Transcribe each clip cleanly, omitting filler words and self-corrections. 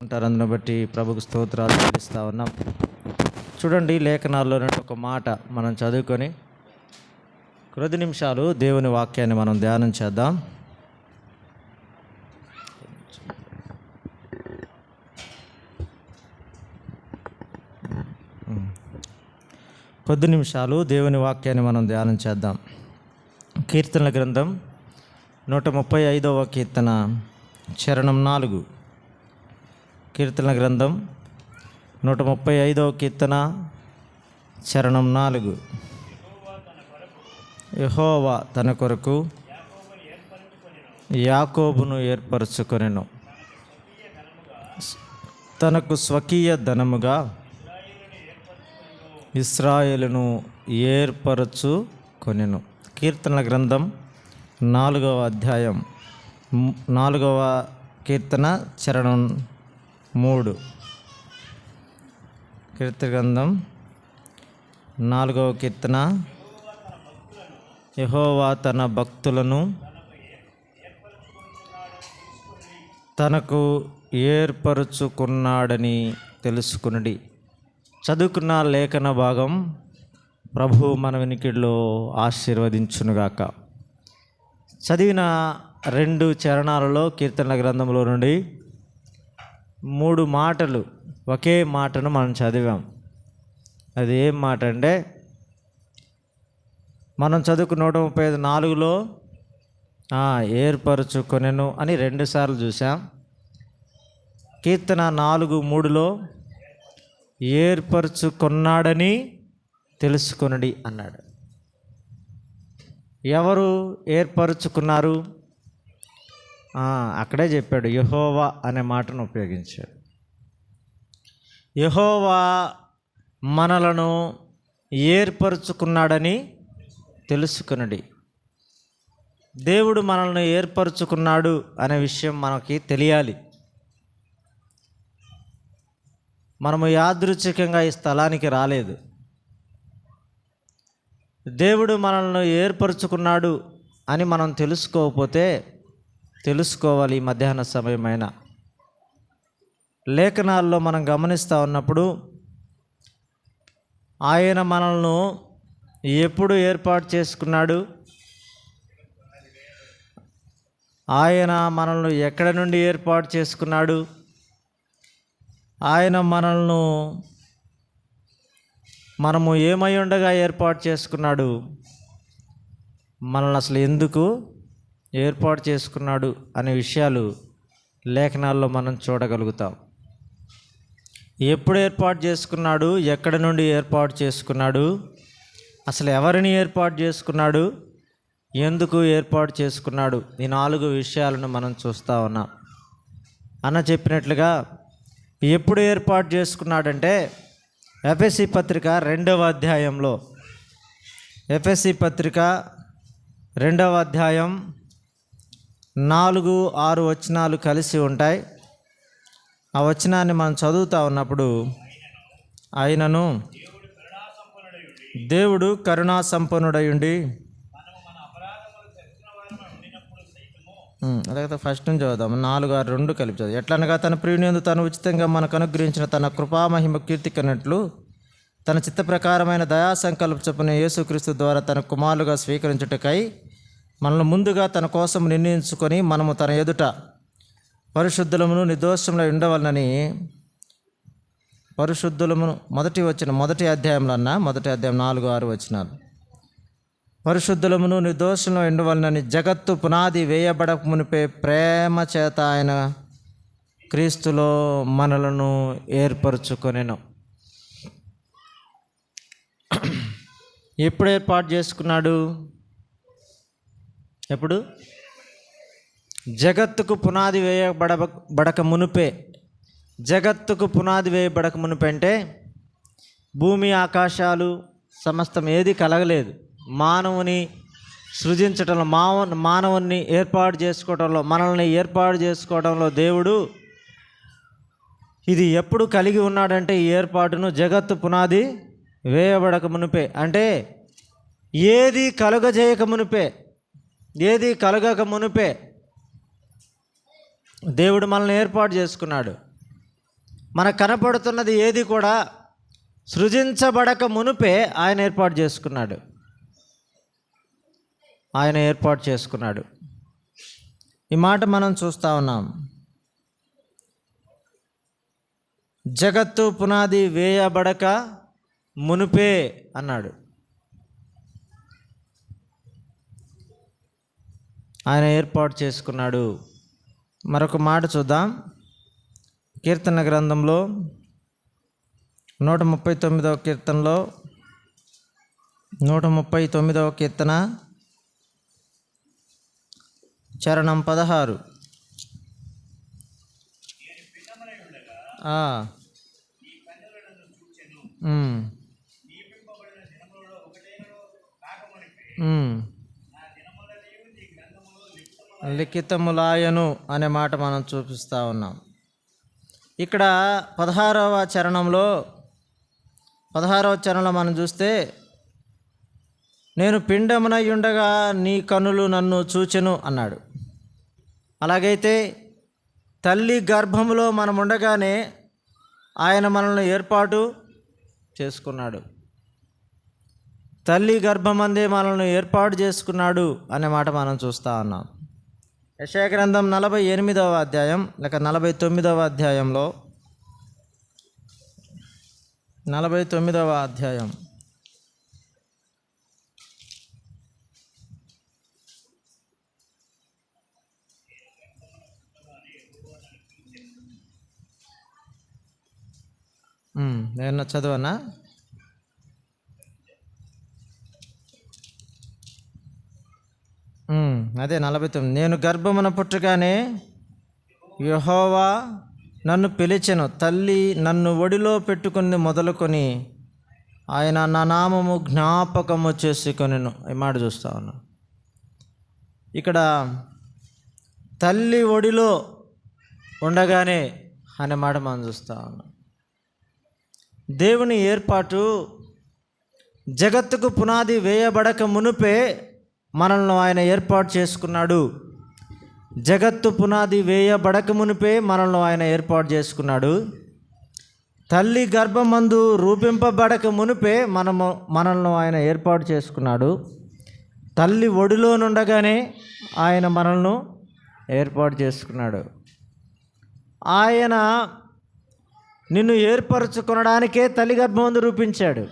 ఉంటారు. అందును బట్టి ప్రభుకు స్తోత్రాలు చెల్లిస్తూ ఉన్నాం. చూడండి, లేఖనాల్లో ఒక మాట మనం చదువుకొని కొద్ది నిమిషాలు దేవుని వాక్యాన్ని మనం ధ్యానం చేద్దాం. కొద్ది నిమిషాలు దేవుని వాక్యాన్ని మనం ధ్యానం చేద్దాం. కీర్తనల గ్రంథం 135వ కీర్తన చరణం 4. కీర్తనల గ్రంథం 135వ కీర్తన చరణం 4. యెహోవా తన కొరకు యాకోబును ఏర్పరచుకొనెను, తనకు స్వకీయ ధనముగా ఇశ్రాయేలును ఏర్పరచుకొనెను. కీర్తనల గ్రంథం 4వ అధ్యాయం 4వ కీర్తన చరణం 3. కీర్తన గ్రంథం 4వ కీర్తన. యెహోవా తన భక్తులను తనకు ఏర్పరచుకున్నాడని తెలుసుకునడి. చదువుకున్న లేఖన భాగం ప్రభు మన వినికిడిలో ఆశీర్వదించునుగాక. చదివిన 2 చరణాలలో కీర్తనల గ్రంథంలో నుండి 3 మాటలు, ఒకే మాటను మనం చదివాం. అది ఏం మాట అంటే, మనం చదువుకున్న 135:4లో ఏర్పరచుకొనెను అని 2 సార్లు చూసాం. కీర్తన 4:3లో ఏర్పరచుకున్నాడని తెలుసుకొనడి అన్నాడు. ఎవరు ఏర్పరచుకున్నారు? అక్కడే చెప్పాడు, యెహోవా అనే మాటను ఉపయోగించాడు. యెహోవా మనలను ఏర్పరచుకున్నాడని తెలుసుకొనడి. దేవుడు మనల్ని ఏర్పరచుకున్నాడు అనే విషయం మనకి తెలియాలి. మనము యాదృచ్ఛికంగా ఈ స్థలానికి రాలేదు. దేవుడు మనల్ని ఏర్పరచుకున్నాడు అని మనం తెలుసుకోవాలి. ఈ మధ్యాహ్న సమయమైన లేఖనాల్లో మనం గమనిస్తూ ఉన్నప్పుడు ఆయన మనల్ని ఎప్పుడు ఏర్పాటు చేసుకున్నాడు, ఆయన మనల్ని ఎక్కడి నుండి ఏర్పాటు చేసుకున్నాడు, ఆయన మనము ఏమై ఉండగా ఏర్పాటు చేసుకున్నాడు, మనల్ని అసలు ఎందుకు ఏర్పాటు చేసుకున్నాడు అనే విషయాలు లేఖనాల్లో మనం చూడగలుగుతాం. ఎప్పుడు ఏర్పాటు చేసుకున్నాడు, ఎక్కడి నుండి ఏర్పాటు చేసుకున్నాడు, అసలు ఎవరిని ఏర్పాటు చేసుకున్నాడు, ఎందుకు ఏర్పాటు చేసుకున్నాడు, ఈ 4 విషయాలను మనం చూస్తూ ఉన్నాం. అన్న చెప్పినట్లుగా ఎప్పుడు ఏర్పాటు చేసుకున్నాడంటే, ఎఫెసీ పత్రిక 2వ అధ్యాయంలో, ఎఫెసీ పత్రిక 2వ అధ్యాయం 4-6 వచనాలు కలిసి ఉంటాయి. ఆ వచనాన్ని మనం చదువుతూ ఉన్నప్పుడు, ఆయనను దేవుడు కరుణా సంపన్నుడయుండి, అలాగే ఫస్ట్ నుంచి చదువుదాం, 4-6 కలిపి చదువు. ఎట్లనగా తన ప్రియునియందు తను ఉచితంగా మనకు అనుగ్రహించిన తన కృపామహిమ కీర్తికన్నట్లు తన చిత్త ప్రకారమైన దయా సంకల్ప చొప్పున యేసుక్రీస్తు ద్వారా తన కుమారులుగా స్వీకరించుటకై మనల్ని ముందుగా తన కోసం నిర్ణయించుకొని మనము తన ఎదుట పరిశుద్ధులమును నిర్దోషములై ఉండవలనని, పరిశుద్ధులమును మొదటి అధ్యాయంలో 4-6 వచనాలు, పరిశుద్ధులమును నిర్దోషంలో ఉండవలనని జగత్తు పునాది వేయబడక మునిపే ప్రేమ చేత ఆయన క్రీస్తులో మనలను ఏర్పరచుకొనెను. ఎప్పుడు ఏర్పాటు చేసుకున్నాడు? ఎప్పుడు? జగత్తుకు పునాది వేయబడక మునిపే. జగత్తుకు పునాది వేయబడక మునిపే అంటే భూమి ఆకాశాలు సమస్తం ఏది కలగలేదు. మానవుని సృజించటంలో, మానవుని ఏర్పాటు చేసుకోవడంలో, మనల్ని ఏర్పాటు చేసుకోవడంలో దేవుడు ఇది ఎప్పుడు కలిగి ఉన్నాడంటే, ఈ ఏర్పాటును జగత్తు పునాది వేయబడక మునిపే, అంటే ఏది కలుగజేయక మునిపే, ఏది కలగక మునిపే దేవుడు మనల్ని ఏర్పాటు చేసుకున్నాడు. మనకు కనపడుతున్నది ఏది కూడా సృజించబడక మునుపే ఆయన ఏర్పాటు చేసుకున్నాడు. ఆయన ఏర్పాటు చేసుకున్నాడు. ఈ మాట మనం చూస్తూ ఉన్నాం. జగత్తు పునాది వేయబడక మునుపే అన్నాడు. ఆయన ఏర్పాటు చేసుకున్నాడు. మరొక మాట చూద్దాం. కీర్తన గ్రంథంలో 139వ కీర్తనలో 139వ కీర్తన చరణం 16. లిఖితములాయను అనే మాట మనం చూపిస్తూ ఉన్నాం. ఇక్కడ 16వ చరణంలో మనం చూస్తే, నేను పిండమునై ఉండగా నీ కనులు నన్ను చూచెను అన్నాడు. అలాగైతే తల్లి గర్భములో మనం ఉండగానే ఆయన మనల్ని ఏర్పాటు చేసుకున్నాడు. తల్లి గర్భమందే మనల్ని ఏర్పాటు చేసుకున్నాడు అనే మాట మనం చూస్తూ ఉన్నాం. యెషయా గ్రంథం 48వ అధ్యాయం లేక 49వ అధ్యాయంలో 49వ అధ్యాయం నేను చదవనా? అదే 49. నేను గర్భమున పుట్టగానే యెహోవా నన్ను పిలిచెను, తల్లి నన్ను ఒడిలో పెట్టుకుని మొదలుకొని ఆయన నా నామము జ్ఞాపకము చేసుకొనెను. ఈ మాట చూస్తా ఉన్నాను. ఇక్కడ తల్లి ఒడిలో ఉండగానే అనే మాట మనం చూస్తూ ఉన్నాం. దేవుని ఏర్పాటు జగత్తుకు పునాది వేయబడక మునుపే మనల్ని ఆయన ఏర్పాటు చేసుకున్నాడు. జగత్తు పునాది వేయబడక మునిపే మనల్ని ఆయన ఏర్పాటు చేసుకున్నాడు. తల్లి గర్భమందు రూపింపబడక మునిపే మనల్ని ఆయన ఏర్పాటు చేసుకున్నాడు. తల్లి ఒడిలో నుండగానే ఆయన మనల్ని ఏర్పాటు చేసుకున్నాడు. ఆయన నిన్ను ఏర్పరచుకొనడానికే తల్లి గర్భమందు రూపించాడు.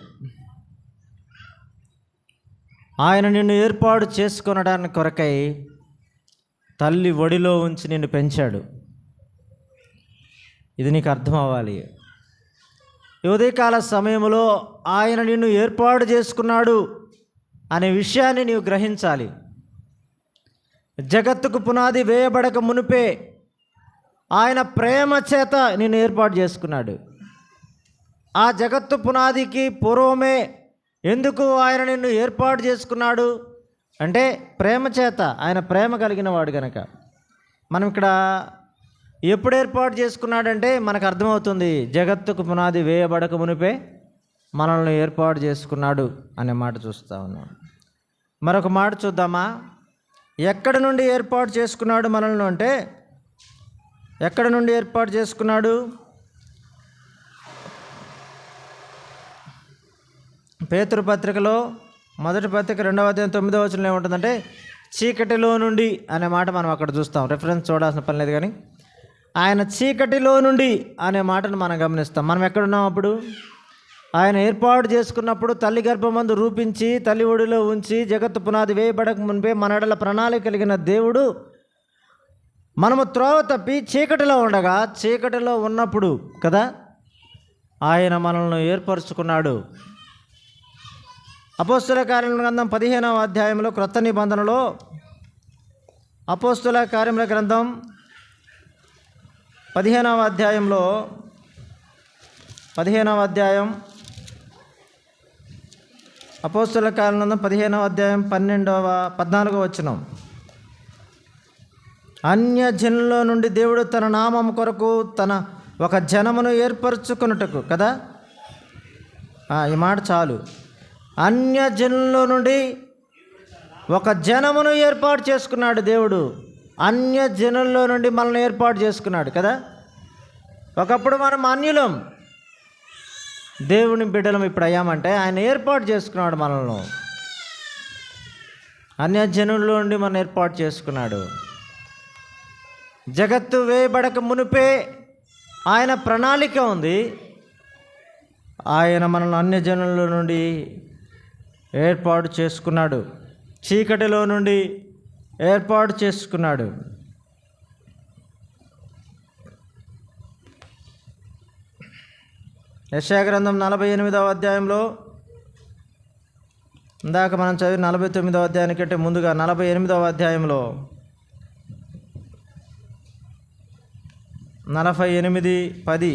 ఆయన నిన్ను ఏర్పాటు చేసుకొనడానికి కొరకై తల్లి ఒడిలో ఉంచి నిన్ను పెంచాడు. ఇది నీకు అర్థం అవ్వాలి. ఈ ఉదయకాల సమయంలో ఆయన నిన్ను ఏర్పాటు చేసుకున్నాడు అనే విషయాన్ని నీవు గ్రహించాలి. జగత్తుకు పునాది వేయబడక మునిపే ఆయన ప్రేమ చేత నిన్ను ఏర్పాటు చేసుకున్నాడు. ఆ జగత్తు పునాదికి పూర్వమే ఎందుకు ఆయన నిన్ను ఏర్పాటు చేసుకున్నాడు అంటే ప్రేమ చేత. ఆయన ప్రేమ కలిగిన వాడు కనుక. మనం ఇక్కడ ఎప్పుడు ఏర్పాటు చేసుకున్నాడంటే మనకు అర్థమవుతుంది, జగత్తుకు పునాది వేయబడక మునిపే మనల్ని ఏర్పాటు చేసుకున్నాడు అనే మాట చూస్తూ ఉన్నాం. మరొక మాట చూద్దామా? ఎక్కడి నుండి ఏర్పాటు చేసుకున్నాడు మనల్ని అంటే, ఎక్కడి నుండి ఏర్పాటు చేసుకున్నాడు? పేతురు పత్రికలో 1 పత్రిక 2వ అధ్యాయం 9వ వచనంలో ఏముంటుందంటే, చీకటిలో నుండి అనే మాట మనం అక్కడ చూస్తాం. రెఫరెన్స్ చూడాల్సిన పని లేదు, కానీ ఆయన చీకటిలో నుండి అనే మాటను మనం గమనిస్తాం. మనం ఎక్కడున్నాం అప్పుడు? ఆయన ఏర్పాటు చేసుకున్నప్పుడు తల్లి గర్భమందు రూపించి తల్లి ఒడిలో ఉంచి జగత్తు పునాది వేయబడక మునిపే మన ఎడల ప్రణాళిక కలిగిన దేవుడు మనము త్రోవ తప్పి చీకటిలో ఉండగా, చీకటిలో ఉన్నప్పుడు కదా ఆయన మనల్ని ఏర్పరచుకున్నాడు. అపోస్తుల కార్యముల గ్రంథం 15వ అధ్యాయంలో క్రొత్త నిబంధనలో అపోస్తుల కార్యముల గ్రంథం 15వ అధ్యాయంలో 15వ అధ్యాయం అపోస్తుల కార్యముల గ్రంథం 15వ అధ్యాయం 14వ వచనం, అన్యజనుల నుండి దేవుడు తన నామం కొరకు తన ఒక జనమును ఏర్పరచుకున్నట్టుకు కదా. ఈ మాట చాలు. అన్యజనుల నుండి ఒక జనమును ఏర్పాటు చేసుకున్నాడు దేవుడు. అన్యజనుల్లో నుండి మనల్ని ఏర్పాటు చేసుకున్నాడు కదా. ఒకప్పుడు మనం అన్యులం, దేవుని బిడ్డలం ఇప్పుడు అయ్యామంటే ఆయన ఏర్పాటు చేసుకున్నాడు మనల్ని. అన్యజనుల్లో నుండి మనం ఏర్పాటు చేసుకున్నాడు. జగత్తు వేయబడక మునిపే ఆయన ప్రణాళిక ఉంది. ఆయన మనల్ని అన్యజనుల నుండి ఏర్పాటు చేసుకున్నాడు, చీకటిలో నుండి ఏర్పాటు చేసుకున్నాడు. యెషయా గ్రంథం 48వ అధ్యాయంలో, ఇందాక మనం చదివి 49వ అధ్యాయానికంటే ముందుగా 48వ అధ్యాయంలో 48:10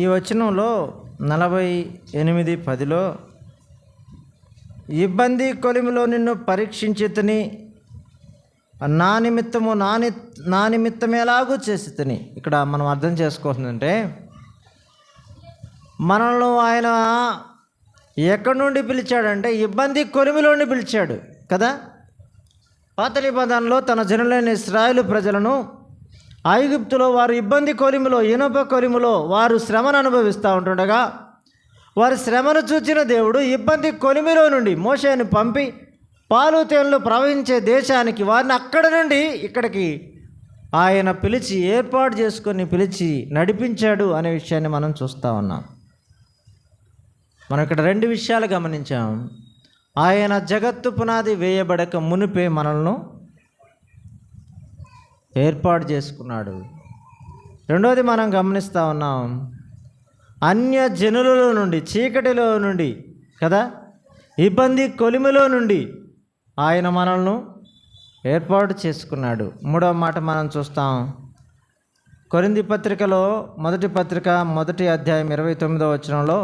ఈ వచనంలో 48:10లో ఇబ్బంది కొలిమిలో నిన్ను పరీక్షించితిని, నా నిమిత్తమే ఎలాగూ చేసితిని. ఇక్కడ మనం అర్థం చేసుకోవాల్సిందంటే, మనల్ని ఆయన ఎక్కడి నుండి పిలిచాడంటే ఇబ్బంది కొలిమిలో నుండి పిలిచాడు కదా. పాత నిబంధనలో తన జనులైన ఇశ్రాయేలు ప్రజలను ఐగుప్తులో వారు ఇబ్బంది కొలిమిలో, ఇనుప కొలిమిలో వారు శ్రమను అనుభవిస్తూ ఉంటుండగా, వారి శ్రమను చూచిన దేవుడు ఇబ్బంది కొలిమిలో నుండి మోషేని పంపి పాలు తేనెలు ప్రవహించే దేశానికి వారిని అక్కడి నుండి ఇక్కడికి ఆయన పిలిచి ఏర్పాటు చేసుకొని పిలిచి నడిపించాడు అనే విషయాన్ని మనం చూస్తూ ఉన్నాం. మనం ఇక్కడ 2 విషయాలు గమనించాం. ఆయన జగత్తు పునాది వేయబడక మునిపే మనల్ని ఏర్పాటు చేసుకున్నాడు. రెండోది మనం గమనిస్తూ ఉన్నాం, అన్య జనులలో నుండి, చీకటిలో నుండి కదా, ఇబ్బంది కొలిమిలో నుండి ఆయన మనల్ని ఏర్పాటు చేసుకున్నాడు. మూడవ మాట మనం చూస్తాం, కొరింథీ పత్రికలో మొదటి పత్రిక 1వ అధ్యాయం 29వ వచనంలో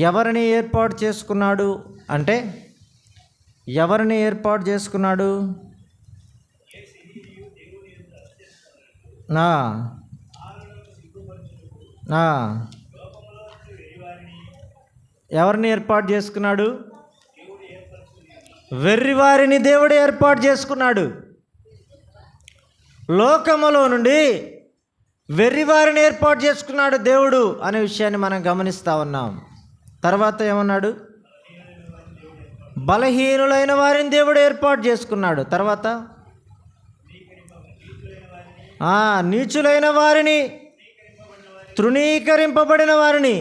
ఎవరిని ఏర్పాటు చేసుకున్నాడు అంటే, ఎవరిని ఏర్పాటు చేసుకున్నాడు? ఎవరిని ఏర్పాటు చేసుకున్నాడు? వెర్రివారిని దేవుడు ఏర్పాటు చేసుకున్నాడు. లోకములో నుండి వెర్రివారిని ఏర్పాటు చేసుకున్నాడు దేవుడు అనే విషయాన్ని మనం గమనిస్తూ ఉన్నాం. తర్వాత ఏమన్నాడు? బలహీనులైన వారిని దేవుడు ఏర్పాటు చేసుకున్నాడు. తర్వాత నీచులైన వారిని, తృణీకరింపబడిన వారిని,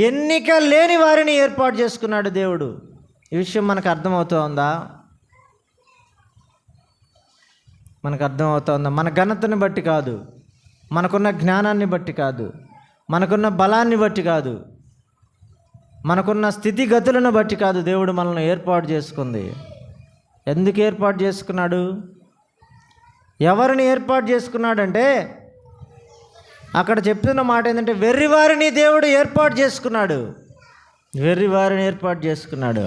ఎన్నిక లేని వారిని ఏర్పాటు చేసుకున్నాడు దేవుడు. ఈ విషయం మనకు అర్థమవుతుందా? మనకు అర్థమవుతుందా? మన ఘనతని బట్టి కాదు, మనకున్న జ్ఞానాన్ని బట్టి కాదు, మనకున్న బలాన్ని బట్టి కాదు, మనకున్న స్థితిగతులను బట్టి కాదు దేవుడు మనల్ని ఏర్పాటు చేసుకుంది. ఎందుకు ఏర్పాటు చేసుకున్నాడు? ఎవరిని ఏర్పాటు చేసుకున్నాడంటే, అక్కడ చెప్తున్న మాట ఏంటంటే, వెర్రివారిని దేవుడు ఏర్పాటు చేసుకున్నాడు. వెర్రివారిని ఏర్పాటు చేసుకున్నాడు,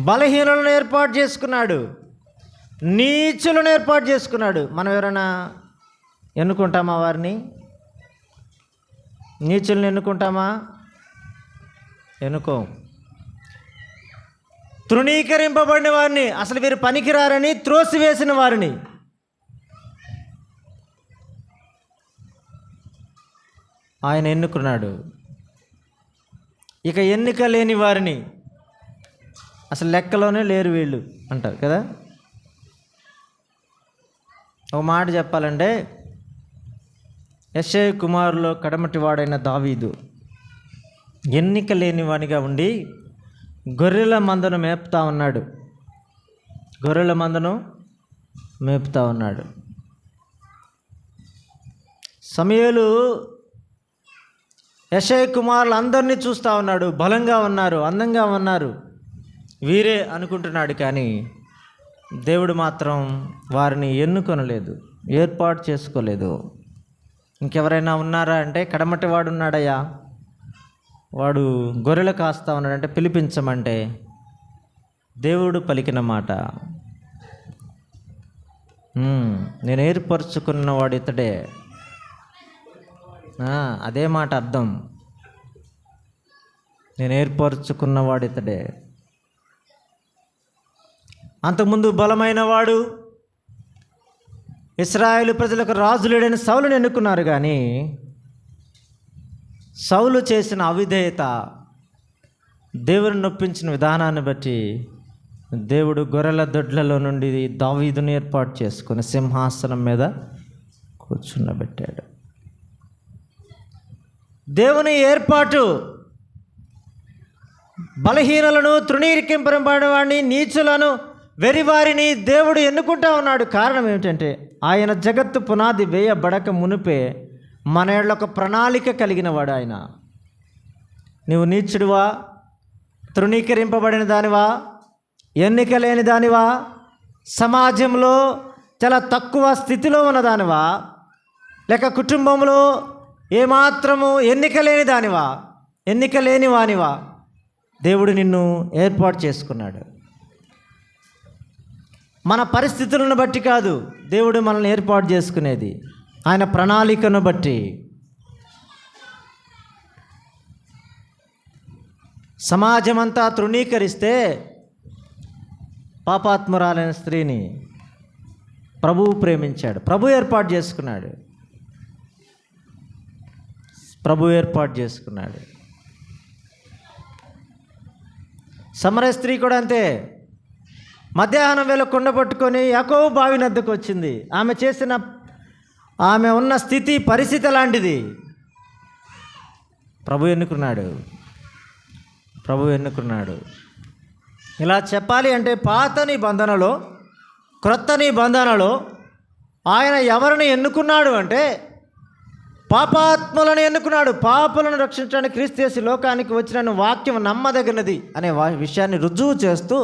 బలహీనులను ఏర్పాటు చేసుకున్నాడు, నీచులను ఏర్పాటు చేసుకున్నాడు. మనం ఎవరైనా ఎన్నుకుంటామా? వారిని నీచులను ఎన్నుకుంటామా? ఎన్నుకోం. తృణీకరింపబడిన వారిని, అసలు వీరు పనికిరారని త్రోసివేసిన వారిని, ఆయన ఎన్నుకున్నాడు. ఇక ఎన్నిక లేని వారిని, అసలు లెక్కలోనే లేరు వీళ్ళు అంటారు కదా. ఒక మాట చెప్పాలంటే, యెషయా కుమారులో కడమటి వాడైన దావీదు ఎన్నిక లేని వానిగా ఉండి గొర్రెల మందను మేపుతా ఉన్నాడు. గొర్రెల మందను మేపుతా ఉన్నాడు. సమూయేలు యెషయా కుమారులు అందరినీ చూస్తూ ఉన్నాడు. బలంగా ఉన్నారు, అందంగా ఉన్నారు, వీరే అనుకుంటున్నాడు. కానీ దేవుడు మాత్రం వారిని ఎన్నుకొనలేదు, ఏర్పాటు చేసుకోలేదు. ఇంకెవరైనా ఉన్నారా అంటే, కడమటి వాడు ఉన్నాడయ్యా, వాడు గొర్రెలు కాస్తా ఉన్నాడంటే పిలిపించమంటే దేవుడు పలికిన మాట, నేను ఏర్పరచుకున్నవాడు ఇతడే. అదే మాట అర్థం, నేను ఏర్పరచుకున్నవాడు ఇతడే. అంతకుముందు బలమైన వాడు, ఇశ్రాయేలు ప్రజలకు రాజు లేడని సౌలుని ఎన్నుకున్నారు. కానీ సౌలు చేసిన అవిధేయత, దేవుని నొప్పించిన విధానాన్ని బట్టి దేవుడు గొర్రెల దొడ్లలో నుండి దావీదుని ఏర్పాటు చేసుకుని సింహాసనం మీద కూర్చున్నబెట్టాడు. దేవుని ఏర్పాటు బలహీనలను, తృణీకరింపబడిన వాడిని, నీచులను, వెరివారిని దేవుడు ఎన్నుకుంటా ఉన్నాడు. కారణం ఏమిటంటే ఆయన జగత్తు పునాది వేయబడక మునిపే మన ఏళ్ళ ఒక ప్రణాళిక కలిగిన వాడు ఆయన. నీవు నీచుడివా, తృణీకరింపబడిన దానివా, ఎన్నిక లేని దానివా, సమాజంలో చాలా తక్కువ స్థితిలో ఉన్నదానివా, లేక కుటుంబంలో ఏమాత్రము ఎన్నిక లేని దానివా, ఎన్నిక లేని వానివా, దేవుడు నిన్ను ఏర్పాటు చేసుకున్నాడు. మన పరిస్థితులను బట్టి కాదు దేవుడు మనల్ని ఏర్పాటు చేసుకునేది, ఆయన ప్రణాళికను బట్టి. సమాజమంతా తృణీకరిస్తే పాపాత్మురాలైన స్త్రీని ప్రభువు ప్రేమించాడు, ప్రభు ఏర్పాటు చేసుకున్నాడు, ప్రభు ఏర్పాటు చేసుకున్నాడు. సమరయ స్త్రీ కూడా అంతే. మధ్యాహ్నం వేళ కుండ పట్టుకొని యాకోబు బావి నద్దకు వచ్చింది. ఆమె ఉన్న స్థితి, పరిస్థితి అలాంటిది. ప్రభు ఎన్నుకున్నాడు, ప్రభు ఎన్నుకున్నాడు. ఇలా చెప్పాలి అంటే పాత నిబంధనలో, క్రొత్త నిబంధనలో ఆయన ఎవరిని ఎన్నుకున్నాడు అంటే పాపాత్ములను ఎన్నుకున్నాడు. పాపులను రక్షించడానికి క్రీస్తు యేసు లోకానికి వచ్చిన వాక్యం నమ్మదగినది అనే విషయాన్ని రుజువు చేస్తూ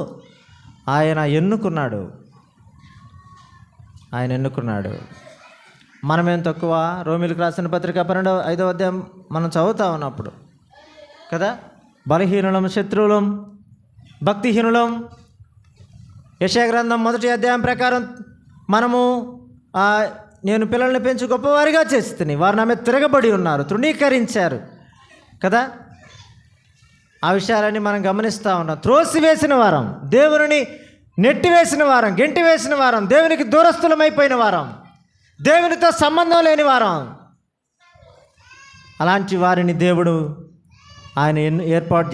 ఆయన ఎన్నుకున్నాడు, ఆయన ఎన్నుకున్నాడు. మనమేం తక్కువ? రోమీలకు రాసిన పత్రిక 5వ అధ్యాయం మనం చదువుతా ఉన్నప్పుడు కదా, బలహీనులం, శత్రువులం, భక్తిహీనులం. యెషయా గ్రంథం 1వ అధ్యాయం ప్రకారం మనము నేను పిల్లల్ని పెంచి గొప్పవారిగా చేస్తుంది, వారు నా మీద తిరగబడి ఉన్నారు, తృణీకరించారు కదా. ఆ విషయాలన్నీ మనం గమనిస్తూ ఉన్నాం. త్రోసివేసిన వారం, దేవుని నెట్టివేసిన వారం, గెంటి వేసిన వారం, దేవునికి దూరస్థులమైపోయిన వారం, దేవునితో సంబంధం లేని వారం. అలాంటి వారిని దేవుడు ఆయన ఏర్పాటు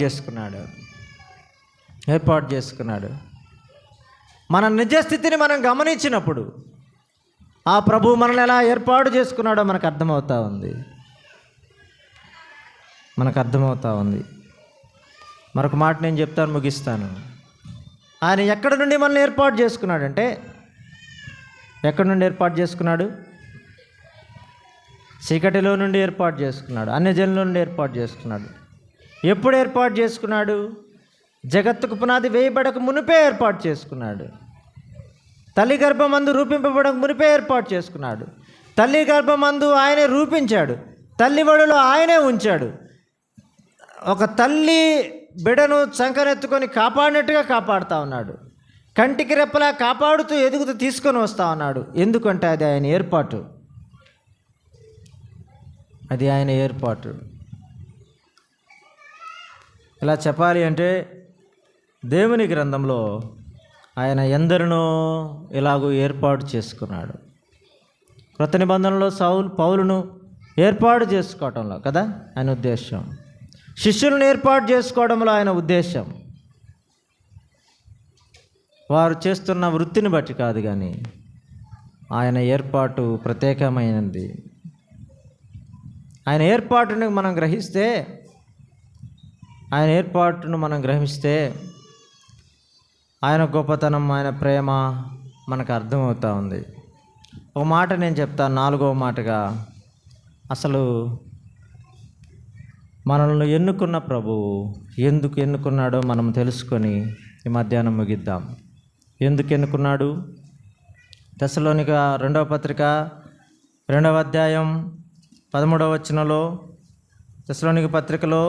చేసుకున్నాడు. మన నిజస్థితిని మనం గమనించినప్పుడు ఆ ప్రభువు మనల్ని ఎలా ఏర్పాటు చేసుకున్నాడో మనకు అర్థమవుతూ ఉంది. మరొక మాట నేను చెప్తాను, ముగిస్తాను. ఆయన ఎక్కడి నుండి మనల్ని ఏర్పాటు చేసుకున్నాడంటే, ఎక్కడి నుండి ఏర్పాటు చేసుకున్నాడు? చీకటిలో నుండి ఏర్పాటు చేసుకున్నాడు, అన్యజనుల నుండి ఏర్పాటు చేసుకున్నాడు. ఎప్పుడు ఏర్పాటు చేసుకున్నాడు? జగత్తుకు పునాది వేయబడక మునిపే ఏర్పాటు చేసుకున్నాడు. తల్లి గర్భమందు రూపింపబడక మునిపే ఏర్పాటు చేసుకున్నాడు. తల్లి గర్భమందు ఆయనే రూపించాడు, తల్లి ఒడిలో ఆయనే ఉంచాడు. ఒక తల్లి బిడను చంకనెత్తుకొని కాపాడినట్టుగా కాపాడుతూ ఉన్నాడు. కంటికి రెప్పలా కాపాడుతూ ఎదుగుతూ తీసుకొని వస్తూ ఉన్నాడు. ఎందుకంటే అది ఆయన ఏర్పాటు. ఇలా చెప్పాలి అంటే దేవుని గ్రంథంలో ఆయన ఎందరినో ఇలాగూ ఏర్పాటు చేసుకున్నాడు. క్రొత్త నిబంధనలో పౌలును ఏర్పాటు చేసుకోవటంలో కదా ఆయన ఉద్దేశం, శిష్యులను ఏర్పాటు చేసుకోవడంలో ఆయన ఉద్దేశం. వారు చేస్తున్న వృత్తిని బట్టి కాదు, కానీ ఆయన ఏర్పాటు ప్రత్యేకమైనది. ఆయన ఏర్పాటును మనం గ్రహిస్తే ఆయన గొప్పతనం, ఆయన ప్రేమ మనకు అర్థమవుతూ ఉంది. ఒక మాట నేను చెప్తాను, 4వ మాటగా, అసలు మనల్ని ఎన్నుకున్న ప్రభువు ఎందుకు ఎన్నుకున్నాడో మనం తెలుసుకొని ఈ మధ్యాహ్నం ముగిద్దాం. ఎందుకు ఎన్నుకున్నాడు? తెస్సలోనిక 2వ పత్రిక 2వ అధ్యాయం 13వ వచనంలో, తెస్సలోనిక పత్రికలో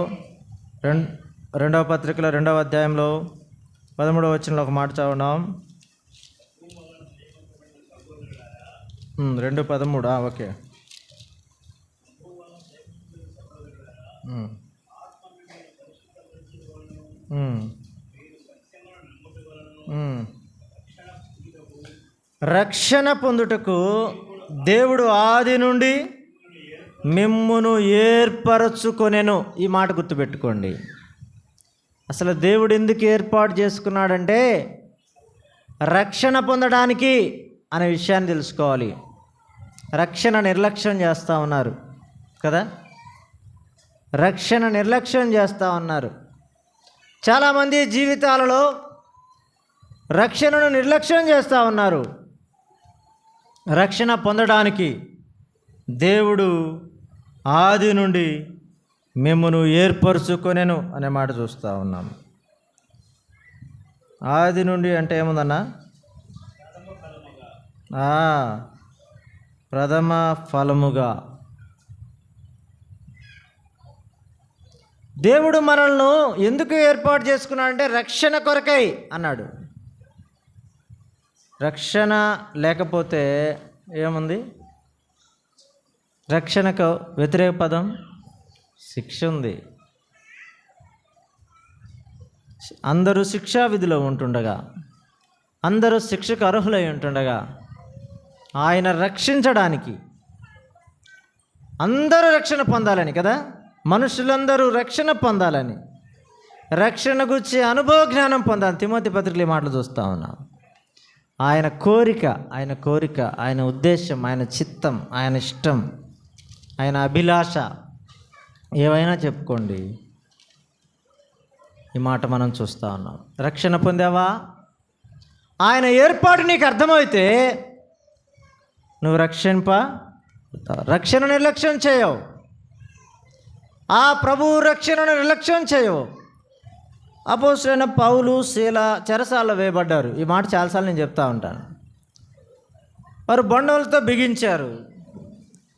రెండవ పత్రికలో 2వ అధ్యాయంలో 13వ వచనంలో ఒక మాట చదువుదాం. 2:13. ఓకే. రక్షణ పొందుటకు దేవుడు ఆది నుండి మిమ్మును ఏర్పరచుకొనెను. ఈ మాట గుర్తుపెట్టుకోండి. అసలు దేవుడు ఎందుకు ఏర్పాటు చేసుకున్నాడంటే రక్షణ పొందడానికి అనే విషయాన్ని తెలుసుకోవాలి. రక్షణ నిర్లక్ష్యం చేస్తూ ఉన్నారు కదా, రక్షణ నిర్లక్ష్యం చేస్తూ ఉన్నారు. చాలామంది జీవితాలలో రక్షణను నిర్లక్ష్యం చేస్తూ ఉన్నారు. రక్షణ పొందడానికి దేవుడు ఆది నుండి మిమ్మును ఏర్పరచుకొనెను అనే మాట చూస్తూ ఉన్నాం. ఆది నుండి అంటే ఏముందన్నా? ప్రథమ ఫలముగా. దేవుడు మనల్ని ఎందుకు ఏర్పాటు చేసుకున్నాడంటే రక్షణ కొరకై అన్నాడు. రక్షణ లేకపోతే ఏముంది? రక్షణకు వ్యతిరేక పదం శిక్ష ఉంది. అందరూ శిక్షా విధిలో ఉంటుండగా, అందరూ శిక్షకు అర్హులై ఉంటుండగా, ఆయన రక్షించడానికి అందరూ రక్షణ పొందాలని కదా, మనుషులందరూ రక్షణ పొందాలని, రక్షణ గురించి అనుభవ జ్ఞానం పొందాలని తిమోతి పత్రికలు మాటలు చూస్తూ ఉన్నాం. ఆయన కోరిక, ఆయన ఉద్దేశం, ఆయన చిత్తం, ఆయన ఇష్టం, ఆయన అభిలాష ఏవైనా చెప్పుకోండి. ఈ మాట మనం చూస్తూ ఉన్నాం. రక్షణ పొందావా? ఆయన ఏర్పాటు నీకు అర్థమైతే నువ్వు రక్షణ నిర్లక్ష్యం చేయవు. ఆ ప్రభువు రక్షణను నిర్లక్ష్యం చేయవు. అపోస్తలుడైన పౌలు, శీల చెరసాలలో వేయబడ్డారు. ఈ మాట చాలాసార్లు నేను చెప్తా ఉంటాను. వారు బండలతో బిగించారు,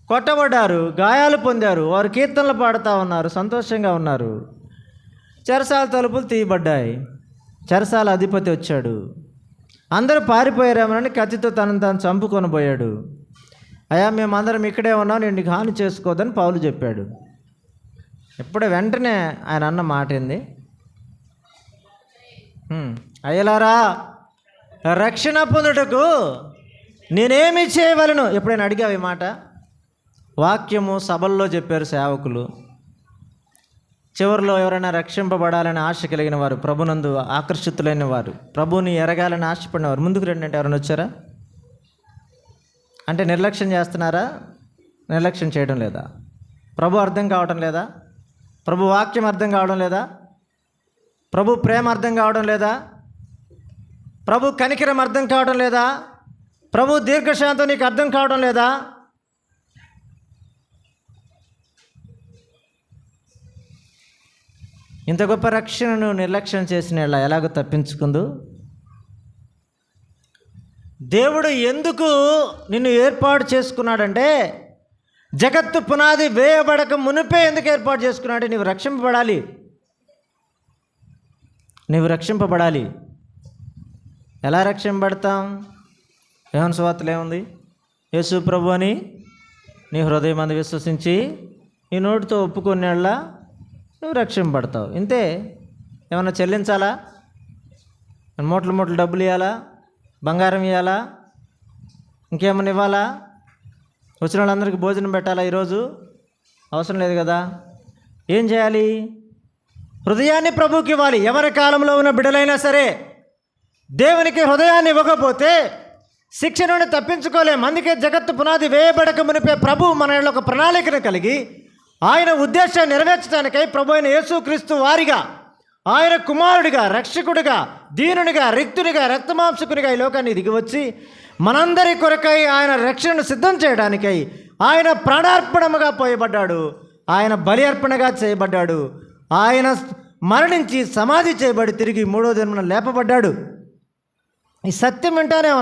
కొట్టబడ్డారు, గాయాలు పొందారు. వారు కీర్తనలు పాడుతూ ఉన్నారు, సంతోషంగా ఉన్నారు. చెరసాల తలుపులు తీయబడ్డాయి. చెరసాల అధిపతి వచ్చాడు. అందరూ పారిపోయారేమోనని కత్తితో తనను తాను చంపుకొని పోయాడు. అయ్యా, మేమందరం ఇక్కడే ఉన్నాం, నేను నీకు హాని చేసుకోవద్దని పౌలు చెప్పాడు. ఎప్పుడే వెంటనే ఆయన అన్న మాట ఏంది? అయ్యలారా, రక్షణ పొందుటకు నేనేమి చేయవలను? ఎప్పుడైనా అడిగావు ఈ మాట? వాక్యము సభల్లో చెప్పారు సేవకులు. చివరిలో ఎవరైనా రక్షింపబడాలని ఆశ కలిగిన వారు, ప్రభునందు ఆకర్షితులైన వారు, ప్రభుని ఎరగాలని ఆశపడిన వారు ముందుకు రండి అంటే ఎవరైనా వచ్చారా? అంటే నిర్లక్ష్యం చేస్తున్నారా? నిర్లక్ష్యం చేయడం లేదా? ప్రభు అర్థం కావడం లేదా? ప్రభు వాక్యం అర్థం కావడం లేదా? ప్రభు ప్రేమ అర్థం కావడం లేదా? ప్రభు కనికరం అర్థం కావడం లేదా? ప్రభు దీర్ఘశాంతం నీకు అర్థం కావడం లేదా? ఇంత గొప్ప రక్షణను నిర్లక్ష్యం చేసిన ఎలాగో తప్పించుకుందు? దేవుడు ఎందుకు నిన్ను ఏర్పాటు చేసుకున్నాడంటే జగత్తు పునాది వేయబడక మునిపే ఎందుకు ఏర్పాటు చేసుకున్నాడు? నీవు రక్షింపబడాలి. ఎలా రక్షింపబడతాం? యోహాను సువార్తలో ఏముంది? యేసు ప్రభు అని నీ హృదయం అందు విశ్వసించి నీ నోటితో ఒప్పుకునేళ్ళ నువ్వు రక్షింపబడతావు. ఇంతే. ఏమన్నా చెల్లించాలా? మూటలు డబ్బులు ఇవ్వాలా? బంగారం ఇవ్వాలా? ఇంకేమన్నా ఇవ్వాలా? వచ్చిన వాళ్ళందరికీ భోజనం పెట్టాలా? ఈరోజు అవసరం లేదు కదా. ఏం చేయాలి? హృదయాన్ని ప్రభువుకి ఇవ్వాలి. ఎవరి కాలంలో ఉన్న బిడ్డలైనా సరే దేవునికి హృదయాన్ని ఇవ్వకపోతే శిక్ష నుండి తప్పించుకోలేం. అందుకే జగత్తు పునాది వేయబడక మునిపే ప్రభు మన ఒక ప్రణాళికను కలిగి ఆయన ఉద్దేశాన్ని నెరవేర్చడానికై ప్రభు అయిన యేసుక్రీస్తు వారిగా, ఆయన కుమారుడిగా, రక్షకుడిగా, దీనునిగా, రిక్తునిగా, రక్తమాంసకునిగా ఈ లోకాన్ని దిగివచ్చి మనందరి కొరకై ఆయన రక్షణను సిద్ధం చేయడానికై ఆయన ప్రాణార్పణముగా పోయబడ్డాడు. ఆయన బలి అర్పణగా చేయబడ్డాడు. ఆయన మరణించి సమాధి చేయబడి తిరిగి 3వ దినమున లేపబడ్డాడు. ఈ సత్యం వింటానే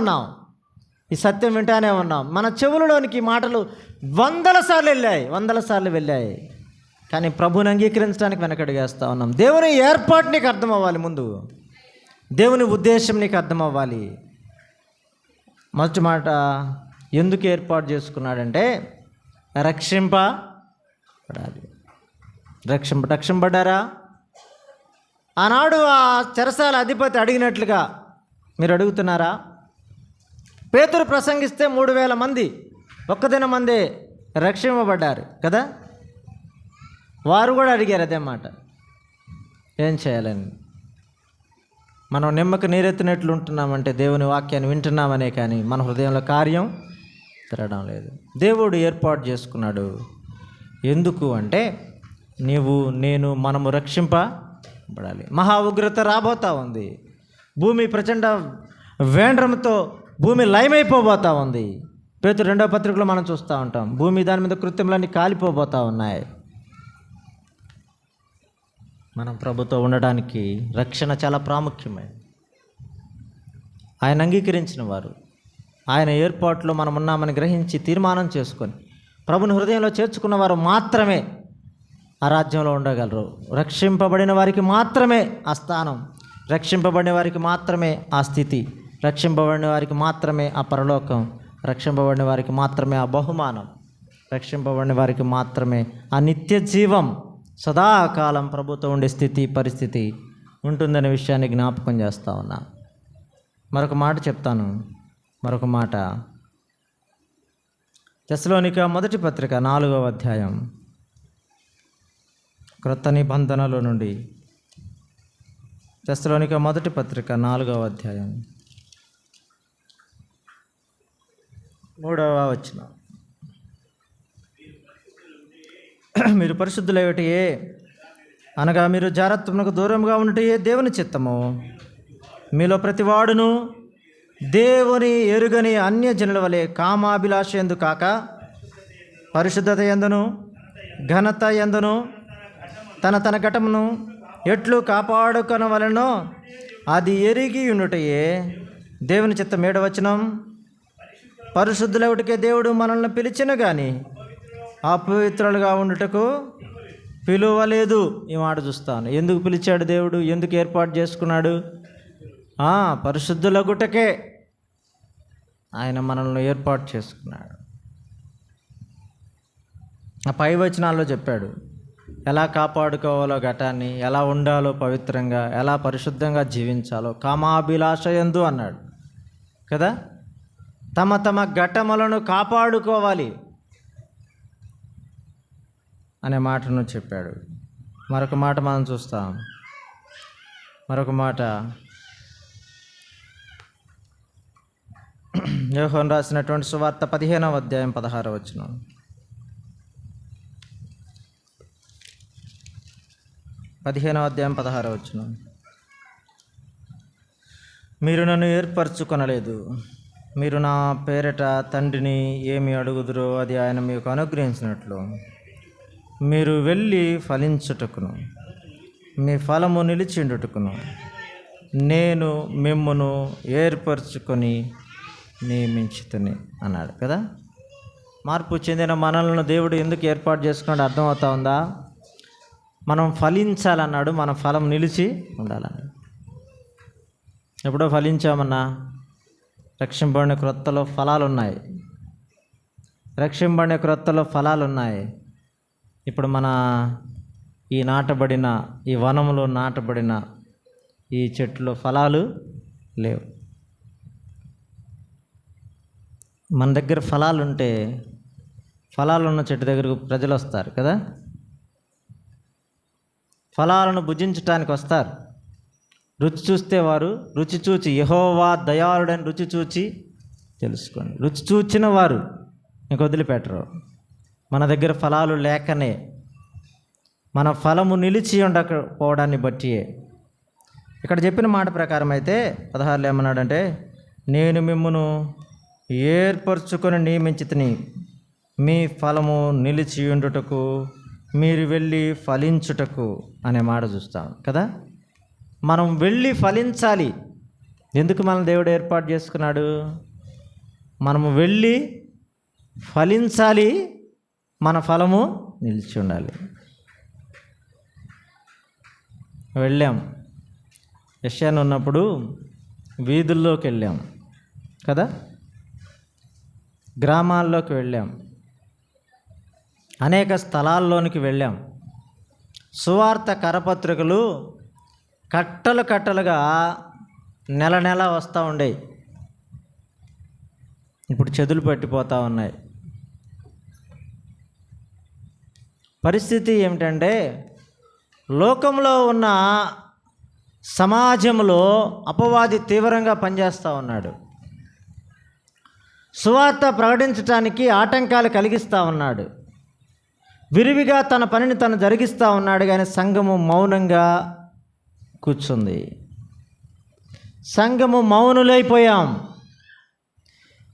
ఉన్నాం. మన చెవులలోనికి మాటలు 100 సార్లు వెళ్ళాయి. కానీ ప్రభువుని అంగీకరించడానికి వెనకడుగేస్తూ ఉన్నాం. దేవుని ఏర్పాటు నీకు అర్థం అవ్వాలి. ముందు దేవుని ఉద్దేశం నీకు అర్థం అవ్వాలి. మొదటి మాట, ఎందుకు ఏర్పాటు చేసుకున్నాడంటే రక్షింపబడాలి. రక్షింపబడ్డారా? ఆనాడు ఆ చెరసాల అధిపతి అడిగినట్లుగా మీరు అడుగుతున్నారా? పేతురు ప్రసంగిస్తే 3000 మంది ఒక్కదిన మందే రక్షింపబడ్డారు కదా. వారు కూడా అడిగారు అదే మాట, ఏం చేయాలని. మనం నిమ్మకు నీరెత్తినట్లు ఉంటున్నామంటే దేవుని వాక్యాన్ని వింటున్నామనే కానీ మన హృదయంలో కార్యం తిరగడం లేదు. దేవుడు ఏర్పాటు చేసుకున్నాడు. ఎందుకు అంటే నేను మనము రక్షింపబడాలి. మహా ఉగ్రత రాబోతూ ఉంది. భూమి ప్రచండ వేండ్రంతో భూమి లయమైపోబోతూ ఉంది. పేతురు 2వ పత్రికలో మనం చూస్తూ ఉంటాం. భూమి దాని మీద కృత్యములన్నీ కాలిపోబోతూ ఉన్నాయి. మనం ప్రభుతో ఉండడానికి రక్షణ చాలా ప్రాముఖ్యమైనది. ఆయన అంగీకరించిన వారు, ఆయన ఏర్పాటులో మనం ఉన్నామని గ్రహించి తీర్మానం చేసుకొని ప్రభుని హృదయంలో చేర్చుకున్న వారు మాత్రమే ఆ రాజ్యంలో ఉండగలరు. రక్షింపబడిన వారికి మాత్రమే ఆ స్థానం, రక్షింపబడిన వారికి మాత్రమే ఆ స్థితి, రక్షింపబడిన వారికి మాత్రమే ఆ పరలోకం, రక్షింపబడిన వారికి మాత్రమే ఆ బహుమానం, రక్షింపబడిన వారికి మాత్రమే ఆ నిత్య జీవం, సదాకాలం ప్రభుతో ఉండే స్థితి పరిస్థితి ఉంటుందనే విషయాన్ని జ్ఞాపకం చేస్తూ ఉన్నా. మరొక మాట చెప్తాను. మరొక మాట, తెస్సలోనిక మొదటి పత్రిక 4వ అధ్యాయం, క్రొత్త నిబంధనలో నుండి. తెస్సలోనిక మొదటి పత్రిక 4వ అధ్యాయం 3వ వచనం. మీరు పరిశుద్ధులైనటే అనగా మీరు జారత్వమునకు దూరంగా ఉండటే దేవుని చిత్తము. మీలో ప్రతివాడును దేవుని ఎరుగని అన్యజనుల వలె కామాభిలాష ఎందు కాక పరిశుద్ధత యందును ఘనత యందును తన ఘటమును ఎట్లు కాపాడుకొనవలెనో అది ఎరిగి ఉండుటయే దేవుని చిత్తం. 7వ వచనం, పరిశుద్ధులవుటకే దేవుడు మనల్ని పిలిచెను కానీ అపవిత్రులుగా ఉండుటకు పిలువలేదు. ఈ మాట చూస్తాను. ఎందుకు పిలిచాడు దేవుడు? ఎందుకు ఏర్పాటు చేసుకున్నాడు? పరిశుద్ధులగుటకే ఆయన మనల్ని ఏర్పాటు చేసుకున్నాడు. ఆ పై వచనాల్లో చెప్పాడు ఎలా కాపాడుకోవాలో ఘటాన్ని, ఎలా ఉండాలో పవిత్రంగా, ఎలా పరిశుద్ధంగా జీవించాలో. కామాభిలాష యందు అన్నాడు కదా. తమ ఘటములను కాపాడుకోవాలి అనే మాటను చెప్పాడు. మరొక మాట మనం చూస్తాం. మరొక మాట యోహాను రాసినటువంటి సువార్త 15వ అధ్యాయం 16వ వచనం. 15వ అధ్యాయం 16వ వచనం. మీరు నన్ను ఏర్పరచుకొనలేదు, మీరు నా పేరిట తండ్రిని ఏమి అడుగుదురో అది ఆయన మీకు అనుగ్రహించినట్లు మీరు వెళ్ళి ఫలించుటకును మీ ఫలము నిలిచిండుటకును నేను మిమ్మును ఏర్పరచుకొని నియమించుతుని అన్నాడు కదా. మార్పు చెందిన మనల్ని దేవుడు ఎందుకు ఏర్పాటు చేసుకున్నాడు అర్థమవుతా ఉందా? మనం ఫలించాలన్నాడు, మన ఫలం నిలిచి ఉండాలన్నాడు. ఎప్పుడో ఫలించామన్నా, రక్షింపబడిన క్రొత్తలో ఫలాలు ఉన్నాయి. రక్షింపబడిన క్రొత్తలో ఫలాలు ఉన్నాయి. ఇప్పుడు మన ఈ నాటబడిన ఈ వనంలో నాటబడిన ఈ చెట్టులో ఫలాలు లేవు. మన దగ్గర ఫలాలు ఉంటే ఫలాలు ఉన్న చెట్టు దగ్గరకు ప్రజలు వస్తారు కదా. ఫలాలను భుజించటానికి వస్తారు. రుచి చూస్తే వారు రుచి చూచి యెహోవా దయాళుడని రుచి చూచి తెలుసుకోండి. రుచి చూచిన వారు ఇంక వదిలిపెట్టరు. మన దగ్గర ఫలాలు లేకనే, మన ఫలము నిలిచి ఉండకపోవడాన్ని బట్టియే. ఇక్కడ చెప్పిన మాట ప్రకారం అయితే 16లో ఏమన్నాడంటే, నేను మిమ్మును ఏర్పరచుకొని నియమించితిని మీ ఫలము నిలిచి ఉండుటకు మీరు వెళ్ళి ఫలించుటకు అనే మాట చూస్తాం కదా. మనం వెళ్ళి ఫలించాలి. ఎందుకు మన దేవుడు ఏర్పాటు చేసుకున్నాడు? మనము వెళ్ళి ఫలించాలి, మన ఫలము నిలిచి ఉండాలి. వెళ్ళాం. యెషయాను ఉన్నప్పుడు వీధుల్లోకి వెళ్ళాం కదా, గ్రామాల్లోకి వెళ్ళాం, అనేక స్థలాల్లోనికి వెళ్ళాం. సువార్త కరపత్రికలు కట్టలు కట్టలుగా నెల నెల వస్తూ ఉండేవి. ఇప్పుడు చెదులు పట్టిపోతూ ఉన్నాయి. పరిస్థితి ఏమిటంటే, లోకంలో ఉన్న సమాజంలో అపవాది తీవ్రంగా పనిచేస్తూ ఉన్నాడు. సువార్త ప్రకటించడానికి ఆటంకాలు కలిగిస్తూ ఉన్నాడు. విరివిగా తన పనిని తను జరిగిస్తూ ఉన్నాడు. కానీ సంఘము మౌనంగా కూర్చుంది. సంఘము మౌనులైపోయాం.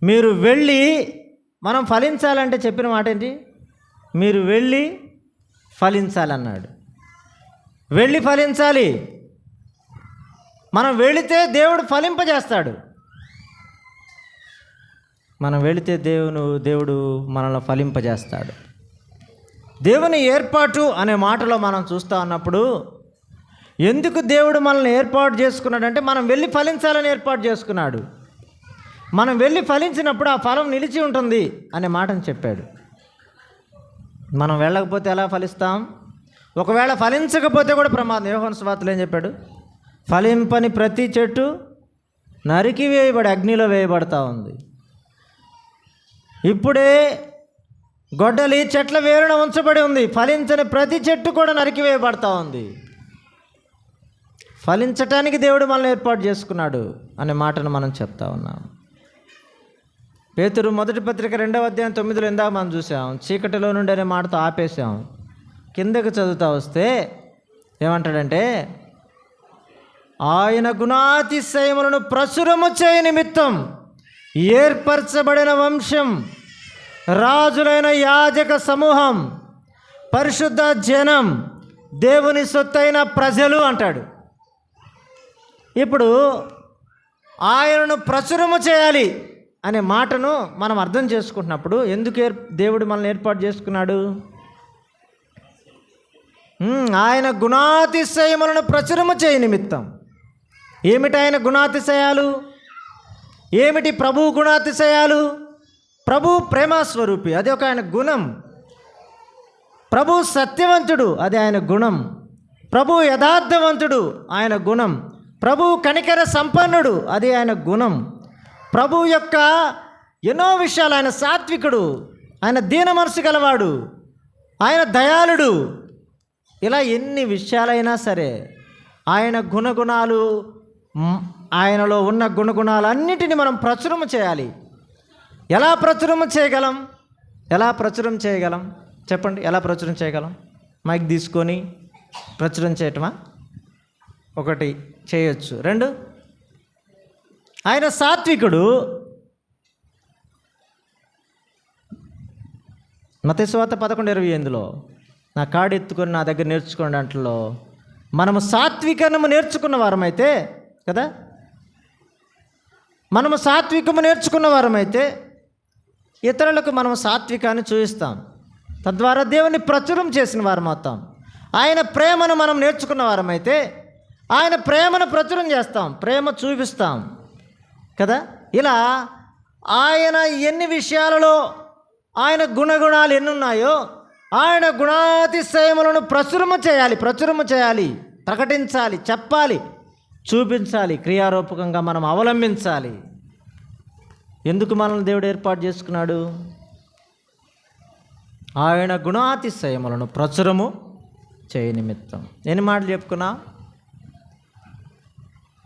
మీరు వెళ్ళి, మనం ఫలించాలంటే చెప్పిన మాట ఏంటి? మీరు వెళ్ళి ఫలించాలన్నాడు. వెళ్ళి ఫలించాలి. మనం వెళితే దేవుడు ఫలింపజేస్తాడు. మనం వెళితే దేవుడు మనల్ని ఫలింపజేస్తాడు. దేవుని ఏర్పాటు అనే మాటలో మనం చూస్తూ ఉన్నప్పుడు, ఎందుకు దేవుడు మనల్ని ఏర్పాటు చేసుకున్నాడంటే, మనం వెళ్ళి ఫలించాలని ఏర్పాటు చేసుకున్నాడు. మనం వెళ్ళి ఫలించినప్పుడు ఆ ఫలం నిలిచి ఉంటుంది అనే మాటను చెప్పాడు. మనం వెళ్ళకపోతే ఎలా ఫలిస్తాం? ఒకవేళ ఫలించకపోతే కూడా ప్రమాదం. యోహాను సువార్తలో ఏం చెప్పాడు? ఫలింపని ప్రతి చెట్టు నరికి వేయబడి అగ్నిలో వేయబడతా ఉంది. ఇప్పుడే గొడ్డలి చెట్ల వేరున ఉంచబడి ఉంది. ఫలించని ప్రతి చెట్టు కూడా నరికి వేయబడతా ఉంది. ఫలించటానికి దేవుడు మనల్ని ఏర్పాటు చేసుకున్నాడు అనే మాటను మనం చెప్తా ఉన్నాం. పేతురు మొదటి పత్రిక 2వ అధ్యాయం 9లో ఇందాక మనం చూసాం. చీకటిలో నుండి అనే మాటతో ఆపేసాం. కిందకు చదువుతా వస్తే ఏమంటాడంటే, ఆయన గుణాతిశయములను ప్రచురము చేయ నిమిత్తం ఏర్పరచబడిన వంశం, రాజులైన యాజక సమూహం, పరిశుద్ధ జనం, దేవుని సొత్తైన ప్రజలు అంటాడు. ఇప్పుడు ఆయనను ప్రచురము చేయాలి అనే మాటను మనం అర్థం చేసుకుంటున్నప్పుడు, ఎందుకు దేవుడు మనల్ని ఏర్పాటు చేసుకున్నాడు? ఆయన గుణాతిశయములను ప్రచురము చేయ నిమిత్తం. ఏమిటి ఆయన గుణాతిశయాలు? ఏమిటి ప్రభు గుణాతిశయాలు? ప్రభు ప్రేమస్వరూపి, అది ఒక ఆయన గుణం. ప్రభు సత్యవంతుడు, అది ఆయన గుణం. ప్రభు యథార్థవంతుడు, ఆయన గుణం. ప్రభు కనికర సంపన్నుడు, అది ఆయన గుణం. ప్రభు యొక్క ఎన్నో విషయాలు, ఆయన సాత్వికుడు, ఆయన దీన మనసు గలవాడు, ఆయన దయాళుడు. ఇలా ఎన్ని విషయాలైనా సరే ఆయన గుణగుణాలు, ఆయనలో ఉన్న గుణగుణాలన్నిటిని మనం ప్రచురము చేయాలి. ఎలా ప్రచురము చేయగలం? ఎలా ప్రచురం చేయగలం చెప్పండి? ఎలా ప్రచురం చేయగలం? మైక్ తీసుకొని ప్రచురం చేయటమా? ఒకటి చేయొచ్చు. 2, ఆయన సాత్వికుడు. మత్తయి సువార్త 11:28లో నా కాడు ఎత్తుకొని నా దగ్గర నేర్చుకోండి అంటలో మనము సాత్వికము నేర్చుకున్న వారమైతే కదా, మనము సాత్వికము నేర్చుకున్న వారమైతే ఇతరులకు మనము సాత్వికాన్ని చూపిస్తాం. తద్వారా దేవుని ప్రచురం చేసిన వారం అవుతాం. ఆయన ప్రేమను మనం నేర్చుకున్న వారమైతే ఆయన ప్రేమను ప్రచురం చేస్తాం, ప్రేమ చూపిస్తాం కదా. ఇలా ఆయన ఎన్ని విషయాలలో ఆయన గుణగుణాలు ఎన్ని ఉన్నాయో ఆయన గుణాతిశయములను ప్రచురము చేయాలి, ప్రకటించాలి, చెప్పాలి, చూపించాలి, క్రియారూపకంగా మనం అవలంబించాలి. ఎందుకు మనల్ని దేవుడు ఏర్పాటు చేసుకున్నాడు? ఆయన గుణాతిశయములను ప్రచురము చేయ నిమిత్తం. ఎన్ని మాటలు చెప్పుకున్నా?